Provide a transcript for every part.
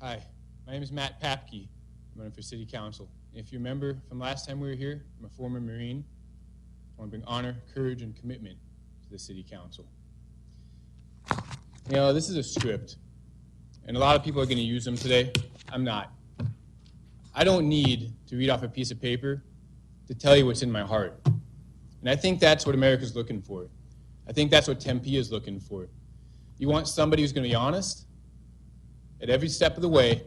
Hi, my name is Matt Papke. I'm running for City Council. If you remember from last time we were here, I'm a former Marine. I want to bring honor, courage, and commitment to the City Council. You know, this is a script, and a lot of people are going to use them today. I'm not. I don't need to read off a piece of paper to tell you what's in my heart. And I think that's what America's looking for. I think that's what Tempe is looking for. You want somebody who's going to be honest at every step of the way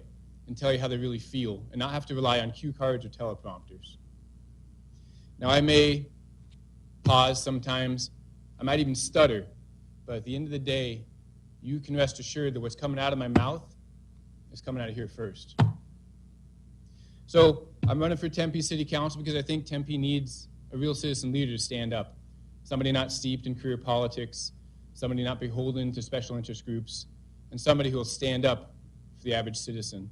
and tell you how they really feel and not have to rely on cue cards or teleprompters. Now, I may pause sometimes. I might even stutter. But at the end of the day, you can rest assured that what's coming out of my mouth is coming out of here first. So I'm running for Tempe City Council because I think Tempe needs a real citizen leader to stand up. Somebody not steeped in career politics, somebody not beholden to special interest groups, and somebody who will stand up for the average citizen.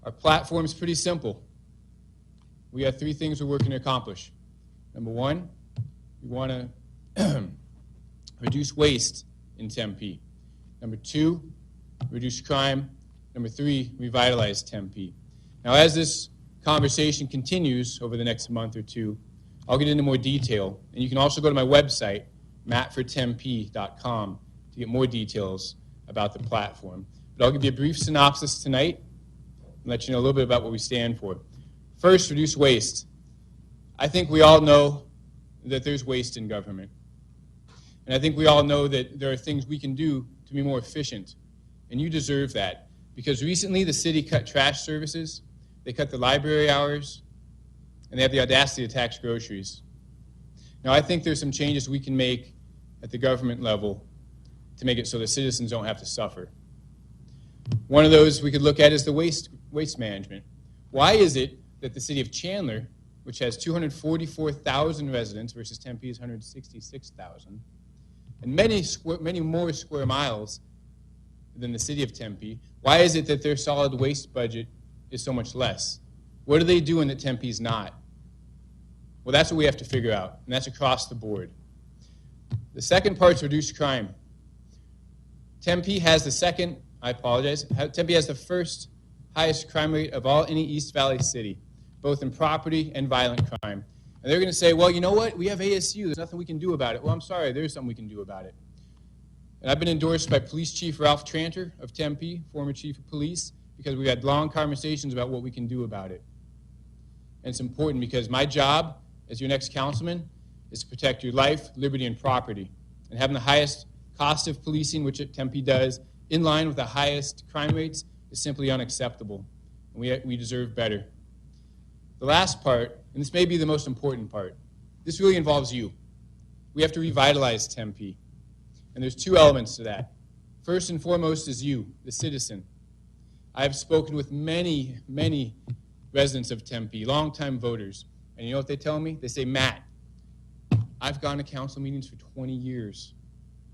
Our platform is pretty simple. We have three things we're working to accomplish. Number one, we want to reduce waste in Tempe. Number two, reduce crime. Number three, revitalize Tempe. Now, as this conversation continues over the next month or two, I'll get into more detail. And you can also go to my website, mattfortempe.com, to get more details about the platform. But I'll give you a brief synopsis tonight and let you know a little bit about what we stand for. First, reduce waste. I think we all know that there's waste in government. And I think we all know that there are things we can do to be more efficient. And you deserve that. Because recently the city cut trash services, they cut the library hours, and they have the audacity to tax groceries. Now, I think there's some changes we can make at the government level to make it so the citizens don't have to suffer. One of those we could look at is the waste management. Why is it that the city of Chandler, which has 244,000 residents versus Tempe's 166,000, and many more square miles than the city of Tempe, why is it that their solid waste budget is so much less? What are they doing that Tempe's not? Well, that's what we have to figure out, and that's across the board. The second part is reduce crime. Tempe has the first highest crime rate of any East Valley city, both in property and violent crime. And they're going to say, well, you know what? We have ASU. There's nothing we can do about it. Well, I'm sorry. There's something we can do about it. And I've been endorsed by Police Chief Ralph Tranter of Tempe, former Chief of Police, because we had long conversations about what we can do about it. And it's important because my job as your next councilman is to protect your life, liberty, and property. And having the highest cost of policing, which Tempe does, in line with the highest crime rates, is simply unacceptable. And we deserve better. The last part, and this may be the most important part, this really involves you. We have to revitalize Tempe. And there's two elements to that. First and foremost is you, the citizen. I have spoken with many, many residents of Tempe, longtime voters. And you know what they tell me? They say, Matt, I've gone to council meetings for 20 years.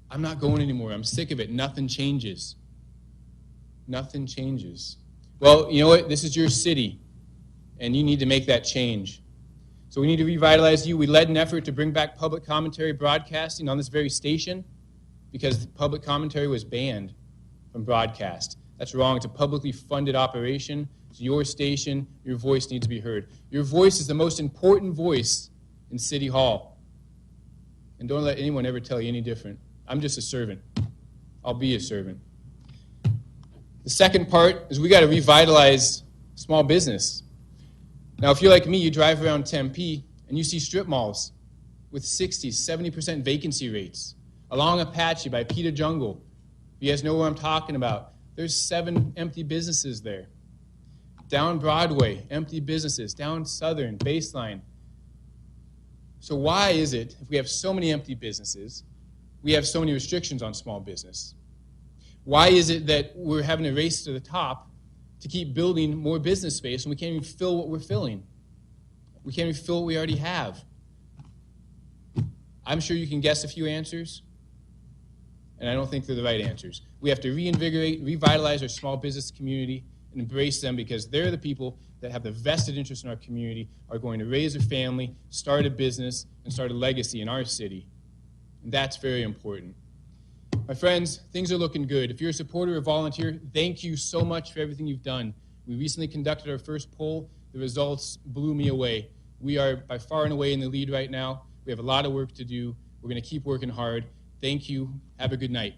I'm not going anymore. I'm sick of it. Nothing changes. Nothing changes. Well, you know what? This is your city, and you need to make that change. So we need to revitalize you. We led an effort to bring back public commentary broadcasting on this very station because public commentary was banned from broadcast. That's wrong. It's a publicly funded operation. It's your station. Your voice needs to be heard. Your voice is the most important voice in City Hall. And don't let anyone ever tell you any different. I'm just a servant. I'll be a servant. The second part is we got to revitalize small business. Now, if you're like me, you drive around Tempe and you see strip malls with 60, 70% vacancy rates. Along Apache by Pita Jungle, you guys know where I'm talking about. There's 7 empty businesses there. Down Broadway, empty businesses. Down Southern, Baseline. So why is it, if we have so many empty businesses, we have so many restrictions on small business? Why is it that we're having a race to the top to keep building more business space and we can't even fill what we're filling? We can't even fill what we already have. I'm sure you can guess a few answers, and I don't think they're the right answers. We have to reinvigorate, revitalize our small business community and embrace them because they're the people that have the vested interest in our community, are going to raise a family, start a business, and start a legacy in our city. And that's very important. My friends, things are looking good. If you're a supporter or volunteer, thank you so much for everything you've done. We recently conducted our first poll. The results blew me away. We are by far and away in the lead right now. We have a lot of work to do. We're going to keep working hard. Thank you. Have a good night.